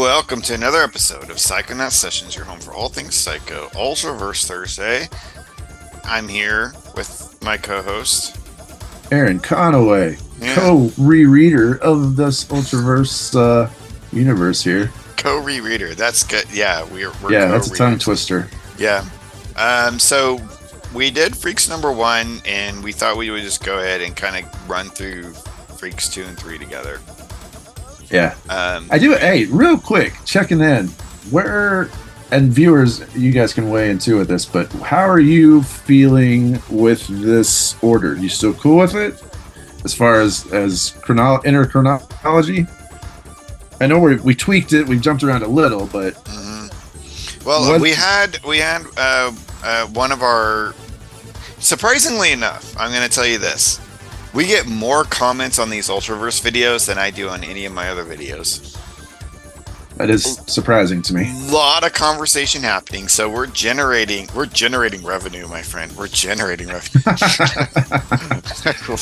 Welcome to another episode of Psychonaut Sessions, your home for all things Psycho, ULTRAVERSE Thursday. I'm here with my co-host, Aaron Conaway, co-rereader of this ULTRAVERSE universe here. Co-rereader, that's good. Yeah, we're that's a tongue twister. Yeah. So we did FREEX number 1, and we thought we would just go ahead and kind of run through FREEX 2 and 3 together. Yeah. I do. Hey, real quick, checking in. And viewers, you guys can weigh in too with this, but how are you feeling with this order? You still cool with it? As far as inner chronology? I know we tweaked it, we jumped around a little, but well, we had one of our, surprisingly enough, I'm going to tell you this. We get more comments on these ULTRAVERSE videos than I do on any of my other videos. That is surprising to me. A lot of conversation happening, so we're generating revenue, my friend. We're generating revenue.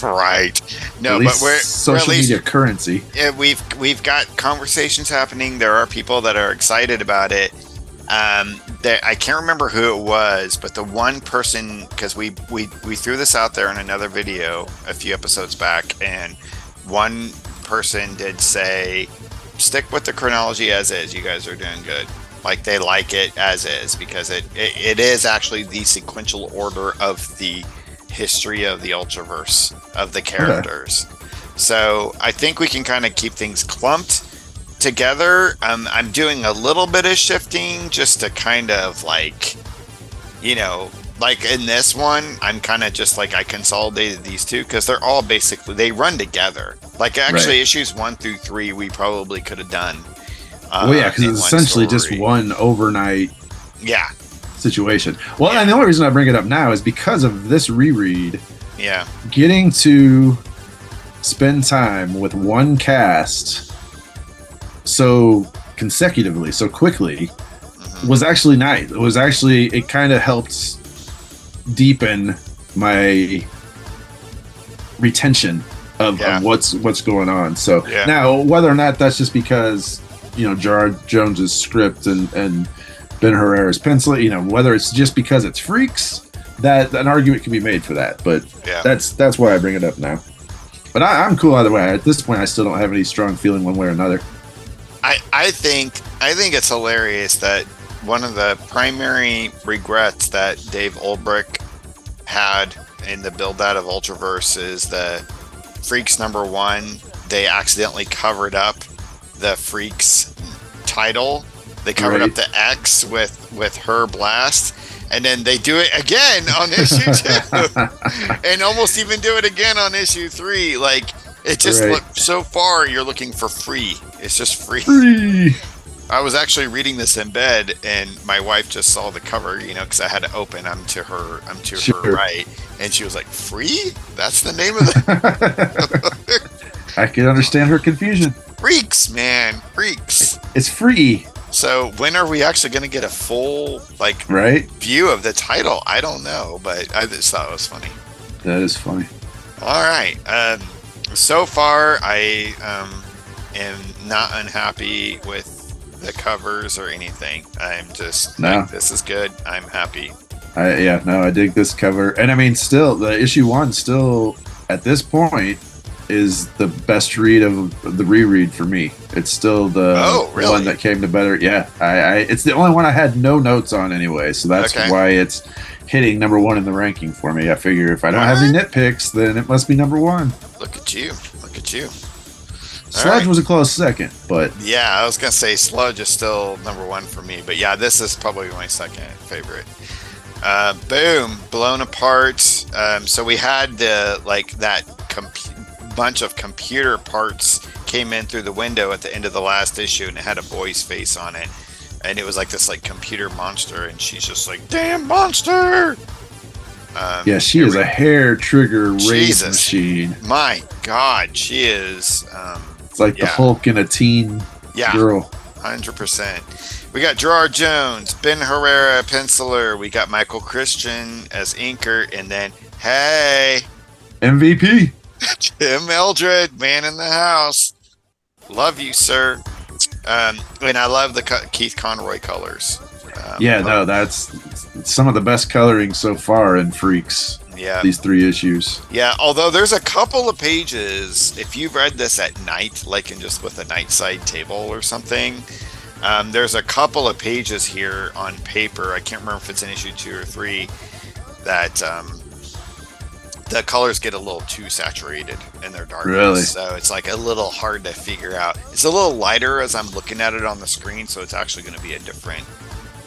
Right. No, but we're social media currency. Yeah, we've got conversations happening. There are people that are excited about it. I can't remember who it was, but the one person, because we threw this out there in another video a few episodes back, and one person did say, stick with the chronology as is. You guys are doing good. Like, they like it as is, because it is actually the sequential order of the history of the ULTRAVERSE, of the characters. Okay. So I think we can kind of keep things clumped together. I'm doing a little bit of shifting just to kind of like in this one, I'm kind of just like, I consolidated these two because they're all basically, they run together. Like, actually, issues 1 through 3 we probably could have done. Because it's essentially just one overnight situation. Well, and the only reason I bring it up now is because of this reread. Yeah. Getting to spend time with one cast so consecutively, so quickly, was actually nice. It kind of helped deepen my retention of what's going on. So now, whether or not that's just because Gerard Jones's script and Ben Herrera's pencil, whether it's just because it's FREEX, that an argument can be made for that. But that's why I bring it up now. But I'm cool either way. At this point, I still don't have any strong feeling one way or another. I think it's hilarious that one of the primary regrets that Dave Olbrich had in the build out of ULTRAVERSE is the FREEX number 1. They accidentally covered up the FREEX title. They covered up the X with her blast, and then they do it again on issue 2, and almost even do it again on issue 3. Like, it just looked so far. You're looking for free. It's just free. I was actually reading this in bed, and my wife just saw the cover, because I had to open. I'm to her right, and she was like, "Free? That's the name of the." I can understand her confusion. FREEX, man, FREEX. It's free. So when are we actually going to get a full view of the title? I don't know, but I just thought it was funny. That is funny. All right. So far, I am not unhappy with the covers or anything. I'm just like, this is good. I'm happy. I dig this cover. And I mean, still, the issue 1 still, at this point, is the best read of the reread for me. It's still the one that came to better. Yeah, it's the only one I had no notes on anyway, so that's why it's hitting number 1 in the ranking for me. I figure if I don't have any nitpicks, then it must be number 1. Look at you. Sludge was a close second, but yeah, I was gonna say Sludge is still number 1 for me, but yeah, this is probably my second favorite. Boom, blown apart. So we had that bunch of computer parts came in through the window at the end of the last issue, and it had a boy's face on it, and it was like this computer monster, and she's just like, "Damn monster!" She is a hair trigger raise machine. My God, she is. It's like the Hulk in a teen girl. 100%. We got Gerard Jones, Ben Herrera, penciler. We got Michael Christian as inker, and then MVP Tim Eldred, man in the house. Love you, sir. And I love the Keith Conroy colors. That's some of the best coloring so far in Freaks. Yeah. These 3 issues. Yeah, although there's a couple of pages, if you've read this at night, like in just with a nightside table or something, there's a couple of pages here on paper. I can't remember if it's in issue 2 or 3 that the colors get a little too saturated in their darkness. Really? So it's like a little hard to figure out. It's a little lighter as I'm looking at it on the screen, so it's actually going to be a different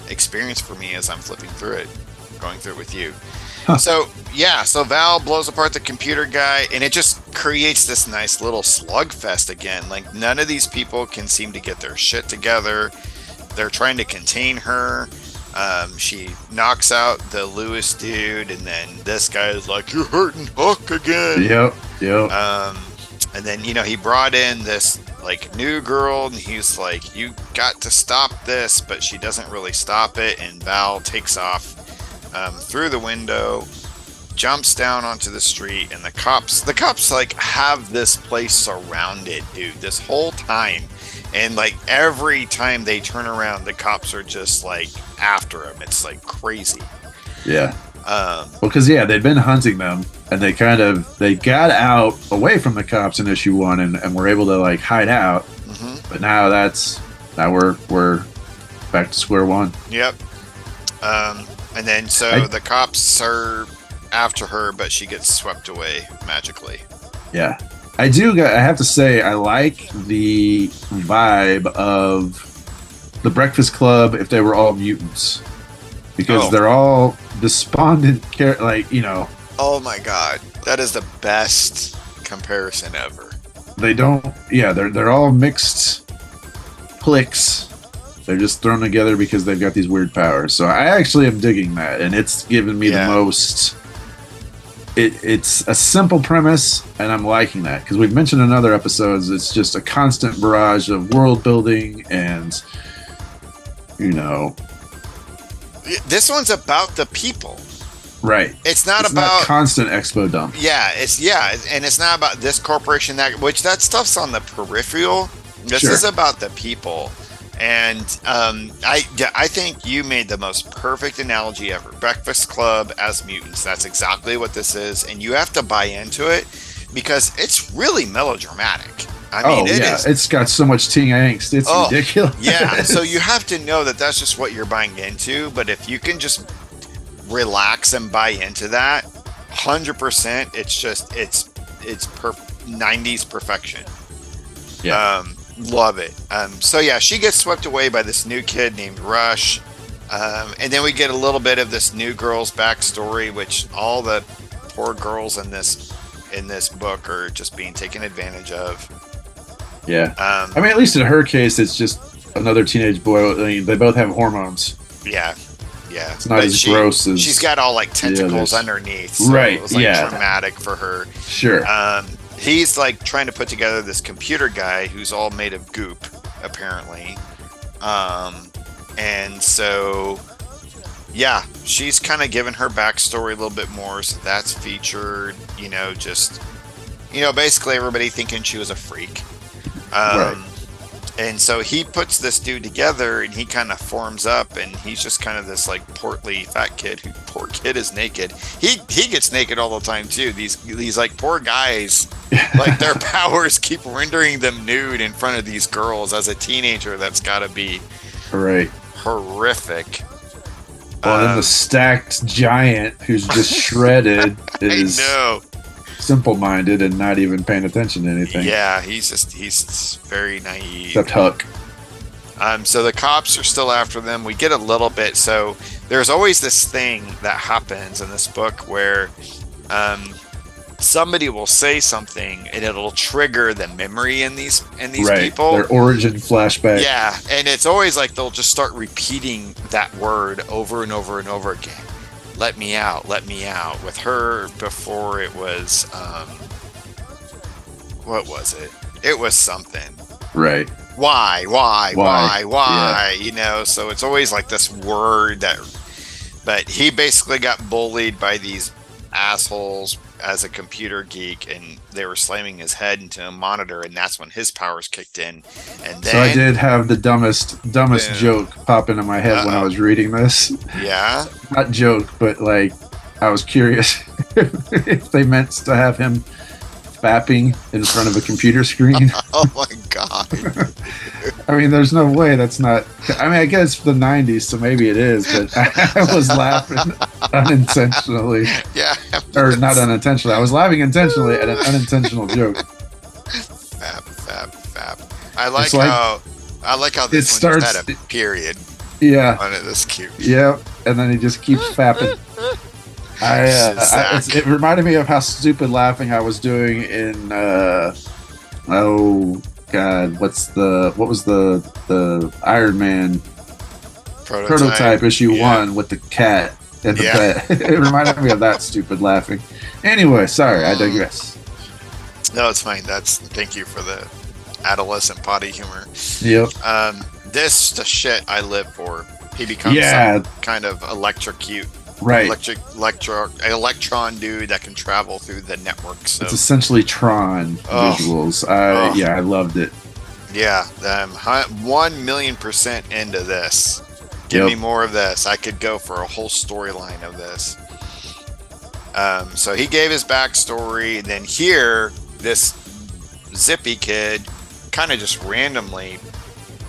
experience for me as I'm flipping through it, going through it with you. Huh. So Val blows apart the computer guy, and it just creates this nice little slugfest again. Like, none of these people can seem to get their shit together. They're trying to contain her. She knocks out the Lewis dude, and then this guy is like, "You're hurting Hook again." Yep. And then, he brought in this like new girl, and he's like, "You got to stop this," but she doesn't really stop it, and Val takes off through the window, jumps down onto the street, and the cops like have this place surrounded, dude, this whole time. And like every time they turn around, the cops are just like after him. It's like crazy. Yeah. Because they'd been hunting them, and they got out away from the cops in issue 1, and were able to like hide out. Mm-hmm. But now we're back to square one. Yep. And then the cops are after her, but she gets swept away magically. Yeah. I have to say, I like the vibe of the Breakfast Club if they were all mutants. Because they're all despondent, Oh my god. That is the best comparison ever. They don't, they're all mixed cliques. They're just thrown together because they've got these weird powers. So I actually am digging that, and it's given me the most. It's a simple premise, and I'm liking that, because we've mentioned in other episodes, it's just a constant barrage of world building, and this one's about the people. Right. It's not about constant expo dump. And it's not about this corporation, that stuff's on the peripheral. This is about the people. And I think you made the most perfect analogy ever. Breakfast Club as mutants. That's exactly what this is. And you have to buy into it because it's really melodramatic. I mean, it is. It's got so much teen angst. It's ridiculous. Yeah. So you have to know that that's just what you're buying into. But if you can just relax and buy into that, 100%, it's just, it's 90s perfection. Yeah. Love it. She gets swept away by this new kid named Rush. And then we get a little bit of this new girl's backstory, which all the poor girls in this book are just being taken advantage of. Yeah. I mean, at least in her case, it's just another teenage boy. I mean, they both have hormones. Yeah. Yeah. It's not as gross as... She's got all like tentacles underneath. So it was like traumatic for her. Sure. He's like trying to put together this computer guy who's all made of goop, apparently. And so, she's kind of given her backstory a little bit more. So that's featured, basically everybody thinking she was a freak. Right. And so he puts this dude together, and he kind of forms up, and he's just kind of this like portly fat kid who, poor kid, is naked. He gets naked all the time too. These like poor guys, like their powers keep rendering them nude in front of these girls. As a teenager, that's got to be horrific. Well, then the stacked giant who's just shredded is simple-minded and not even paying attention to anything. Yeah, he's very naive. Except Huck. So the cops are still after them. We get a little bit. So there's always this thing that happens in this book where somebody will say something and it'll trigger the memory in these people. Their origin flashback. Yeah, and it's always like they'll just start repeating that word over and over and over again. Let me out. With her before, it was what was it? It was something. Right. Why? Yeah. So it's always like this word but he basically got bullied by these assholes as a computer geek, and they were slamming his head into a monitor, and that's when his powers kicked in. And then, so I did have the dumbest joke pop into my head when I was reading this. Yeah, not joke, but like I was curious if they meant to have him fapping in front of a computer screen. Oh my god! I mean, there's no way that's not. I mean, I guess the '90s, so maybe it is, but I was laughing unintentionally. Yeah, or not unintentionally. I was laughing intentionally at an unintentional joke. Fap. I like how this one starts, just had a period. Yeah, on it. That's cute. Yeah, and then he just keeps fapping. It reminded me of how stupid laughing I was doing in oh god, what was the Iron Man prototype issue 1 with the cat and the pet. It reminded me of that stupid laughing. Anyway, sorry, I digress. No, it's fine. Thank you for the adolescent potty humor. Yep. This the shit I live for. He becomes some kind of electrocute. Right. Electron dude that can travel through the network. So. It's essentially Tron visuals. Yeah, I loved it. Yeah, 1,000,000% into this. Give me more of this. I could go for a whole storyline of this. So he gave his backstory. Then here, this Zippy kid kind of just randomly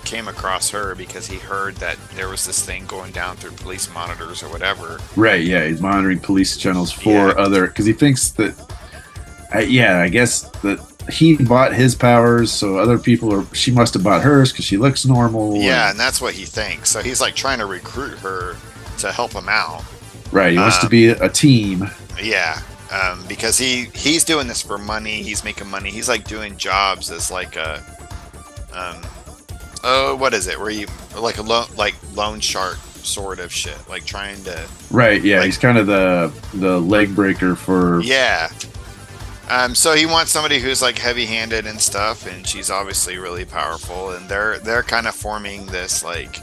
came across her because he heard that there was this thing going down through police monitors or whatever. Right, yeah, he's monitoring police channels for other, because he thinks that I guess that he bought his powers, so other people she must have bought hers because she looks normal. And that's what he thinks. So he's like trying to recruit her to help him out. Right, he wants to be a team. Yeah, because he's doing this for money. He's making money. He's like doing jobs as like a what is it? Where you like a loan shark sort of shit, like trying to. Right. Yeah, he's kind of the leg breaker for. Yeah. So he wants somebody who's like heavy-handed and stuff, and she's obviously really powerful, and they're kind of forming this like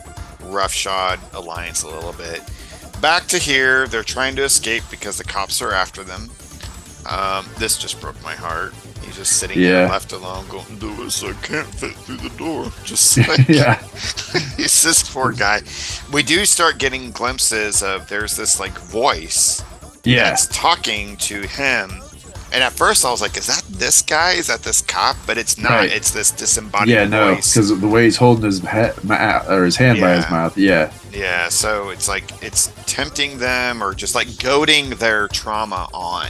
roughshod alliance a little bit. Back to here, they're trying to escape because the cops are after them. This just broke my heart. He's just sitting there left alone going, Lewis, I can't fit through the door. Just like, he's this poor guy. We do start getting glimpses of there's this like voice that's talking to him. And at first I was like, is that this guy? Is that this cop? But it's not. Right. It's this disembodied voice. Because the way he's holding his hand by his mouth. Yeah. Yeah, so it's like it's tempting them or just like goading their trauma on,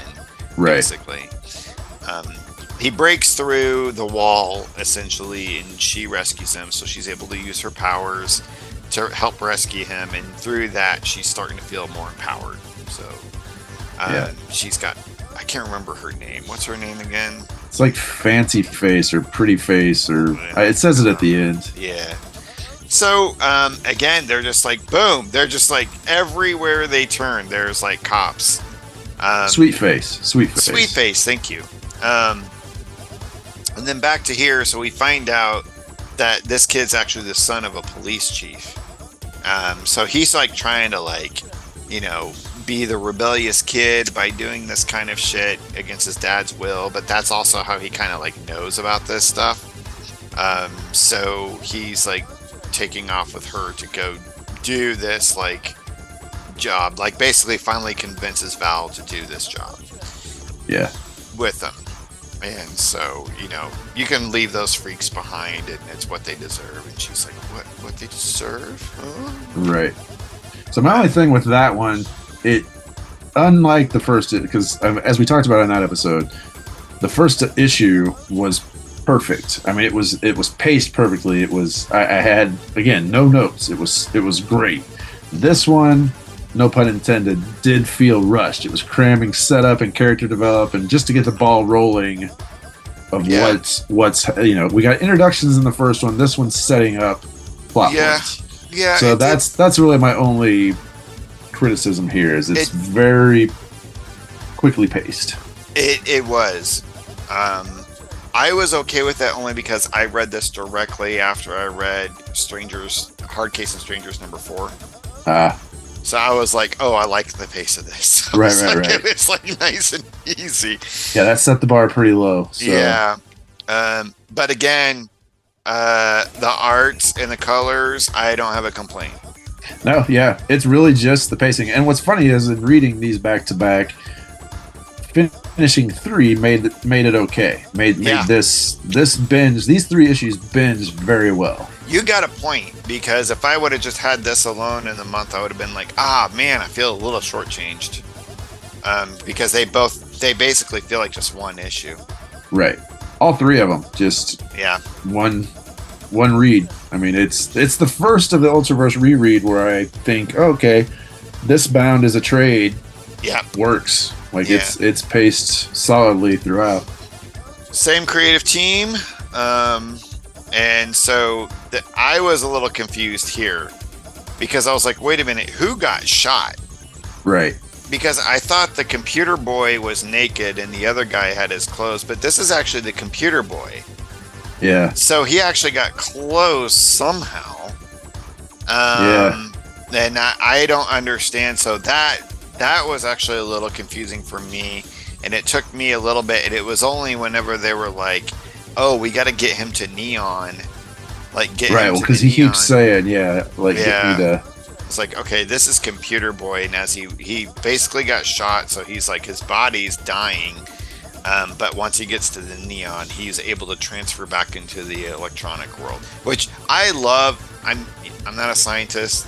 basically. He breaks through the wall, essentially, and she rescues him, so she's able to use her powers to help rescue him, and through that, she's starting to feel more empowered. So, she's got, I can't remember her name. What's her name again? It's like Fancy Face or Pretty Face, or it says it at the end. Yeah. So, again, they're just like, boom, they're just like, everywhere they turn, there's like cops. Sweet Face, thank you. And then back to here, so we find out that this kid's actually the son of a police chief. So he's like trying to like, be the rebellious kid by doing this kind of shit against his dad's will, but that's also how he kind of like knows about this stuff. So he's like taking off with her to go do this like job, like basically finally convinces Val to do this job. Yeah. With them. And so, you can leave those freaks behind and it's what they deserve. And she's like, what they deserve? Huh? Right. So my only thing with that one, unlike the first, because as we talked about in that episode, the first issue was perfect. I mean, it was paced perfectly. It was, I had, again, no notes. It was great. This one, no pun intended, did feel rushed. It was cramming setup and character development just to get the ball rolling of what's we got introductions in the first one. This one's setting up plot points. Yeah. So that's really my only criticism here is it's very quickly paced. It was. I was okay with that only because I read this directly after I read Hard Case and Strangers number 4. So I was like, oh, I like the pace of this. Right. It's like nice and easy. Yeah, that set the bar pretty low. So. Yeah. But again, the arts and the colors, I don't have a complaint. No, yeah, it's really just the pacing. And what's funny is in reading these back to back, finishing 3 made it okay. Made this binge, these 3 issues binged very well. You got a point, because if I would have just had this alone in the month, I would have been like, man, I feel a little shortchanged. Because they basically feel like just one issue. Right. All 3 of them, just one read. I mean, it's the first of the Ultraverse reread where I think, okay, this bound is a trade. Yeah, works. Like it's paced solidly throughout. Same creative team, and so I was a little confused here because I was like, wait a minute, who got shot? Right. Because I thought the computer boy was naked and the other guy had his clothes, but this is actually the computer boy. Yeah. So he actually got clothes somehow. And I don't understand. So that was actually a little confusing for me, and it took me a little bit. And it was only whenever they were like, "Oh, we got to get him to Neon," like get right. Him Well, to because he Neon. keeps saying, get me to. It's like, okay, this is Computer Boy, and as he basically got shot, so he's like his body's dying. But once he gets to the Neon, he's able to transfer back into the electronic world, which I love. I'm not a scientist.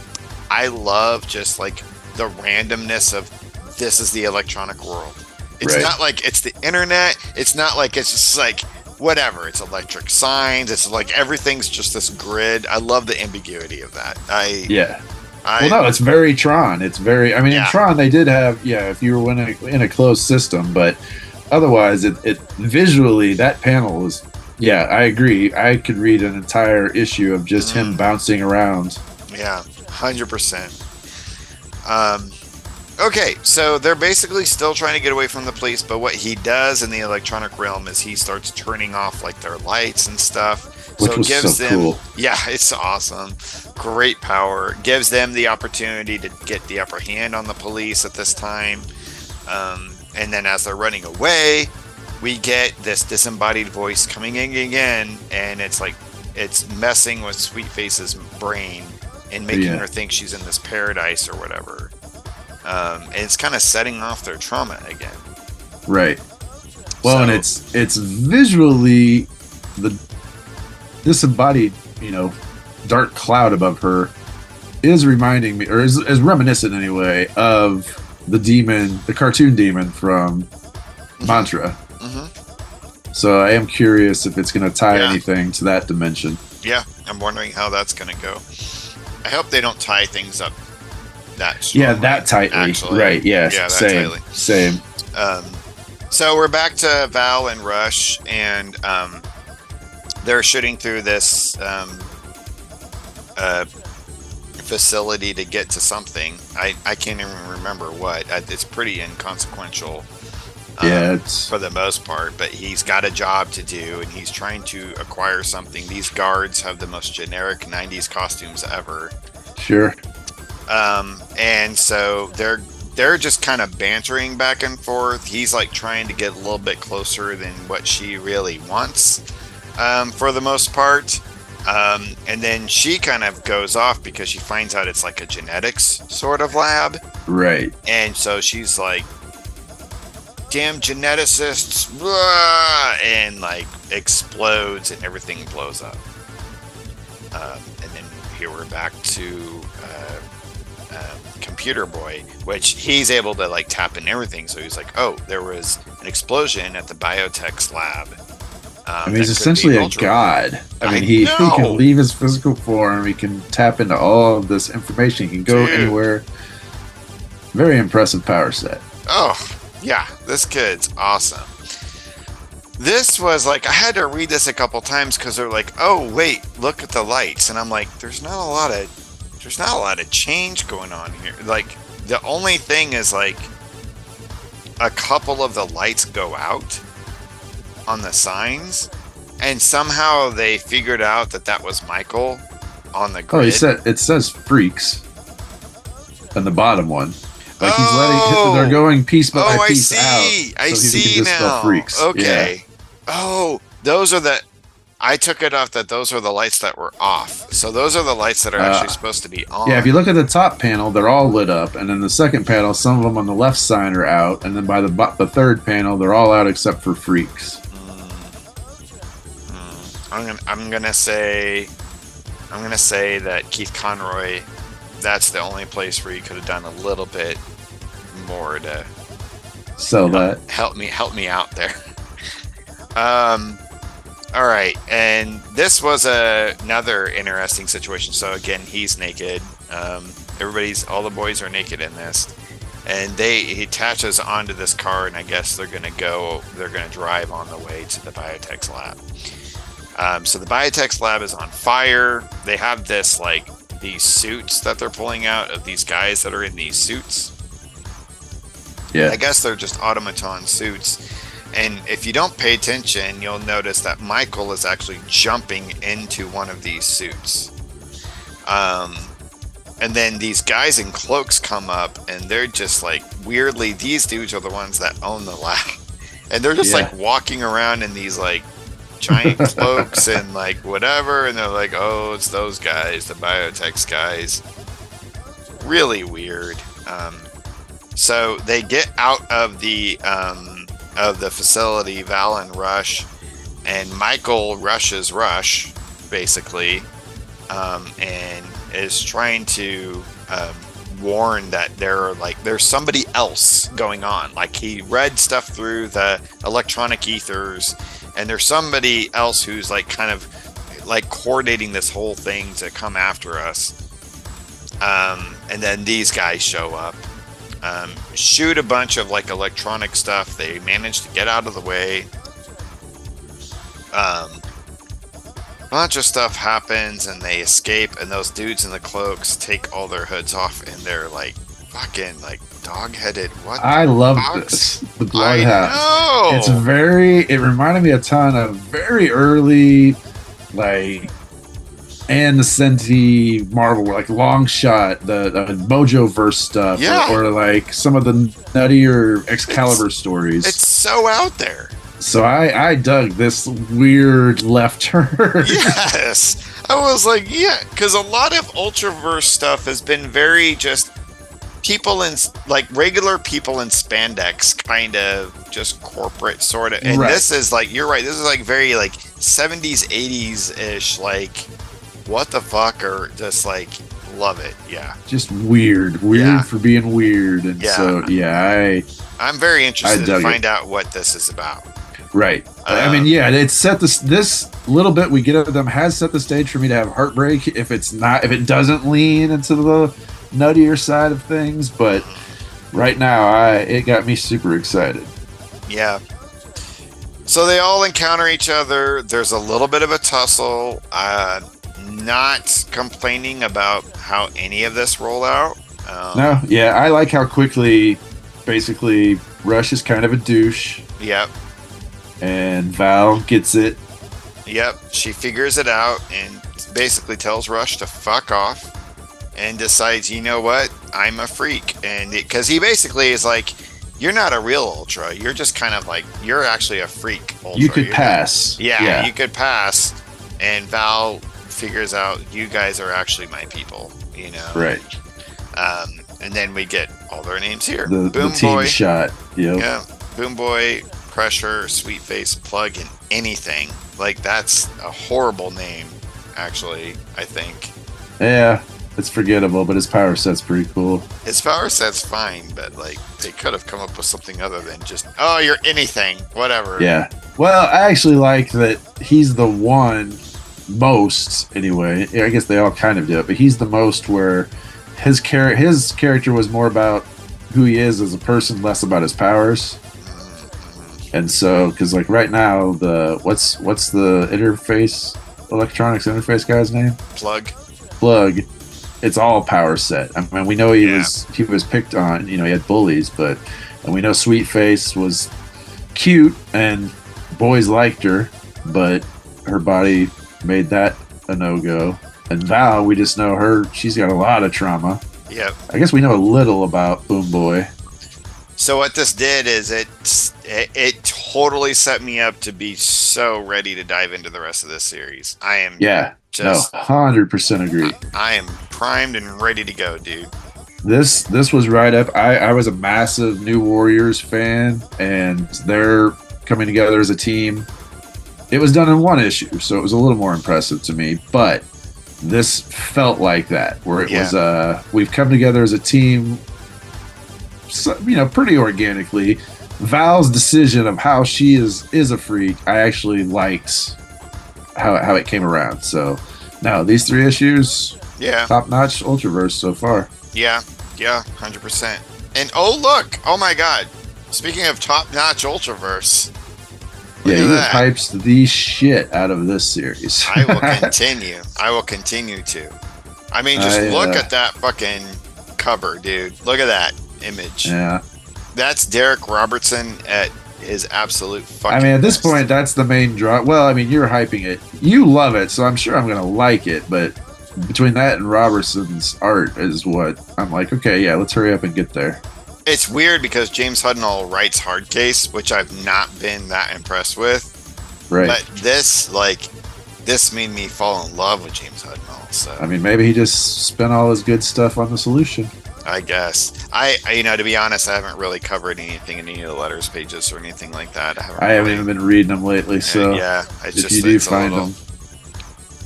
I love just like the randomness of this is the electronic world. It's not like it's the internet. It's not like it's just like whatever. It's electric signs. It's like everything's just this grid. I love the ambiguity of that. Well, no, it's very Tron. It's very. I mean, in Tron they did have if you were in a closed system, but otherwise, it visually that panel was. Yeah, I agree. I could read an entire issue of just him bouncing around. Yeah, 100%. Okay, so they're basically still trying to get away from the police, but what he does in the electronic realm is he starts turning off like their lights and stuff. Which was gives them cool. Yeah, it's awesome. Great power. Gives them the opportunity to get the upper hand on the police at this time. And then as they're running away, we get this disembodied voice coming in again, and it's like it's messing with Sweet Face's brain and making her think she's in this paradise or whatever. And it's kind of setting off their trauma again. Right. Well, and it's visually the disembodied, dark cloud above her is reminding me, or is reminiscent anyway, of the demon, the cartoon demon from Mantra. Mm-hmm. So I am curious if it's going to tie anything to that dimension. Yeah, I'm wondering how that's going to go. I hope they don't tie things up that strongly. Yeah, that tightly. Actually. Right, yes. Yeah, same. Tightly. Same. So we're back to Val and Rush, and they're shooting through this facility to get to something. I can't even remember what. It's pretty inconsequential for the most part, but he's got a job to do, and he's trying to acquire something. These guards have the most generic 90s costumes ever. Sure. And so they're just kind of bantering back and forth. He's like trying to get a little bit closer than what she really wants, for the most part. And then she kind of goes off because she finds out it's like a genetics sort of lab. Right. And so she's like, damn geneticists, blah, and like explodes and everything blows up. And then here we're back to Computer Boy, which he's able to like tap in everything. So he's like, oh, there was an explosion at the biotech's lab. I mean, he's essentially a god. I mean, he can leave his physical form. He can tap into all of this information. He can go anywhere. Very impressive power set. Oh, yeah. This kid's awesome. This was like, I had to read this a couple times because they're like, oh, wait, look at the lights. And I'm like, there's not a lot of change going on here. Like, the only thing is like a couple of the lights go out on the signs, and somehow they figured out that was Michael on the grid. Oh, it says FREEX. and the bottom one. Like he's they're going piece by piece out. I see now. Freaks. Okay. Yeah. Oh, those are I took it off that those are the lights that were off. So those are the lights that are actually supposed to be on. Yeah, if you look at the top panel, they're all lit up, and then the second panel, some of them on the left side are out, and then by the third panel, they're all out except for Freaks. I'm gonna say that Keith Conroy, that's the only place where you could have done a little bit more to sell that. Help me out there. All right, and this was another interesting situation. So again, he's naked. All the boys are naked in this, and he attaches onto this car, and I guess they're gonna drive on the way to the Biotech's lab. So the Biotech's lab is on fire. They have these suits that they're pulling out of these guys that are in these suits. Yeah, I guess they're just automaton suits. And if you don't pay attention, you'll notice that Michael is actually jumping into one of these suits. And then these guys in cloaks come up, and they're just weirdly, these dudes are the ones that own the lab. And they're just walking around in these giant cloaks and whatever. And they're like, oh, it's those guys, the Biotech's guys. Really weird. So they get out of the facility, Val and Rush, and Michael rushes Rush, basically, and is trying to warn that there's somebody else going on. He read stuff through the electronic ethers, and there's somebody else who's coordinating this whole thing to come after us. And then these guys show up. Shoot a bunch of electronic stuff. They manage to get out of the way. A bunch of stuff happens, and they escape, and those dudes in the cloaks take all their hoods off, and they're fucking dog-headed. What? I love this. The Bloodhound. It reminded me a ton of very early and the Senti Marvel, Long Shot, the Mojoverse stuff, or some of the nuttier Excalibur stories. It's so out there. So I dug this weird left turn. Yes, I was because a lot of Ultraverse stuff has been very just people in regular people in spandex, kind of just corporate sort of. And this is you're right. This is very 70s, 80s ish what the fuck, or just love it. Yeah, just weird for being weird. And so I'm very interested to find out what this is about. Right. I mean, it's set this little bit we get of them has set the stage for me to have heartbreak if it doesn't lean into the nuttier side of things, but right now it got me super excited. Yeah. So they all encounter each other. There's a little bit of a tussle. Not complaining about how any of this rolled out. No, yeah, I like how quickly, basically, Rush is kind of a douche. Yep. And Val gets it. Yep, she figures it out and basically tells Rush to fuck off and decides, you know what, I'm a freak. And because he basically is you're not a real Ultra. You're just kind of you're actually a freak Ultra. You could pass. Yeah, you could pass. And Val figures out you guys are actually my people, Right. And then we get all their names here. The team Boy shot. Yep. Yeah. Boom Boy, Crusher, Sweet Face, Plug, and Anything. That's a horrible name, actually, I think. Yeah, it's forgettable, but his power set's pretty cool. His power set's fine, but they could have come up with something other than just, oh, you're Anything, whatever. Yeah. Well, I actually like that he's the one most, anyway. I guess they all kind of do it, but he's the most where his character was more about who he is as a person, less about his powers. And so, because right now, what's the electronics interface guy's name? Plug. It's all power set. I mean, we know he was picked on. He had bullies, and we know Sweet Face was cute and boys liked her, but her body made that a no-go. And Val, we just know she's got a lot of trauma. Yep. I guess we know a little about Boom Boy. So what this did is it totally set me up to be so ready to dive into the rest of this series. I am 100% agree. I am primed and ready to go, dude. This was right up. I was a massive New Warriors fan, and they're coming together as a team. It was done in one issue, so it was a little more impressive to me, but this felt like that, where it was we've come together as a team, so, you know, pretty organically. Val's decision of how she is a freak, I actually liked how it came around. So now these 3 issues, top notch Ultraverse so far. Yeah, 100%. And oh my God, speaking of top notch Ultraverse, he hypes the shit out of this series. I will continue to. I mean, just look at that fucking cover, dude. Look at that image. Yeah. That's Derek Robertson at his absolute fucking at this best. point, that's the main draw. Well, I mean, you're hyping it. You love it, so I'm sure I'm going to like it. But between that and Robertson's art is what I'm like, okay, yeah, let's hurry up and get there. It's weird because James Hudnall writes Hardcase, which I've not been that impressed with. Right. But this made me fall in love with James Hudnall. So I mean, maybe he just spent all his good stuff on the solution. I guess. I to be honest, I haven't really covered anything in any of the letters pages or anything like that. I haven't even been reading them lately, so if you do find them.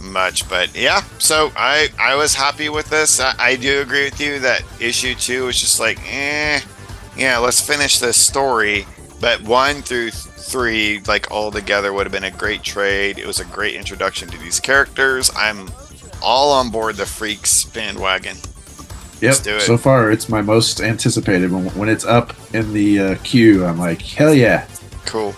Much, but yeah, so I was happy with this. I do agree with you that issue 2 was just like, let's finish this story. But 1 through 3, like all together, would have been a great trade. It was a great introduction to these characters. I'm all on board the Freaks bandwagon. Yep. So far, it's my most anticipated. When it's up in the queue, I'm like, hell yeah. Cool.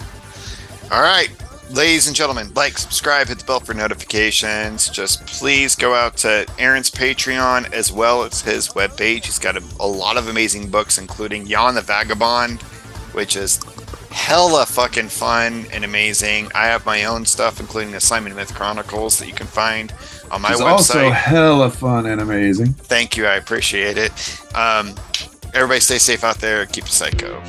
All right. Ladies and gentlemen, like, subscribe, hit the bell for notifications. Just please go out to Aaron's Patreon as well as his webpage. He's got a lot of amazing books, including Jan the Vagabond, which is hella fucking fun and amazing. I have my own stuff, including the Simon Myth Chronicles, that you can find on my website. It's also hella fun and amazing. Thank you. I appreciate it. Everybody stay safe out there. Keep it psycho.